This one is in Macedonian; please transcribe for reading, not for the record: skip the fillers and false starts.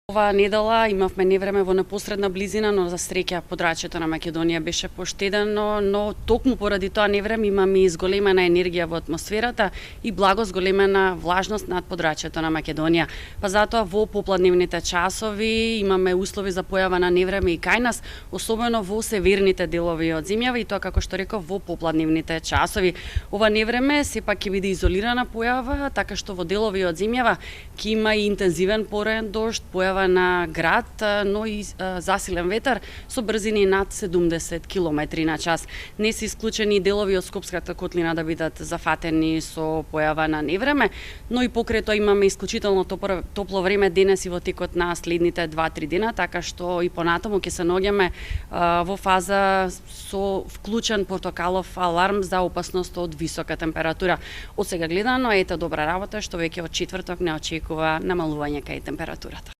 Оваа недела имавме невреме во непосредна близина, но за среќа подрачјето на Македонија беше поштедено, но токму поради тоа невреме имаме изголемена енергија во атмосферата и благо зголемена влажност над подрачјето на Македонија. Па затоа во попладневните часови имаме услови за појава на невреме и кај нас, особено во северните делови од земјава и тоа како што реков во попладневните часови. Ова невреме сепак ќе биде изолирана појава, така што во делови од земјава ќе има и интензивен пореен дожд, појава на град, но и засилен ветар со брзини над 70 км на час. Не се исклучени делови од Скопската котлина да бидат зафатени со појава на невреме, но и покрај тоа имаме исклучително топло време денес и во текот на следните 2-3 дена, така што и понатаму ќе се наоѓаме во фаза со вклучен портокалов аларм за опасност од висока температура. Од сега гледано, ете добра работа што веќе од четврток не очекува намалување кај температурата.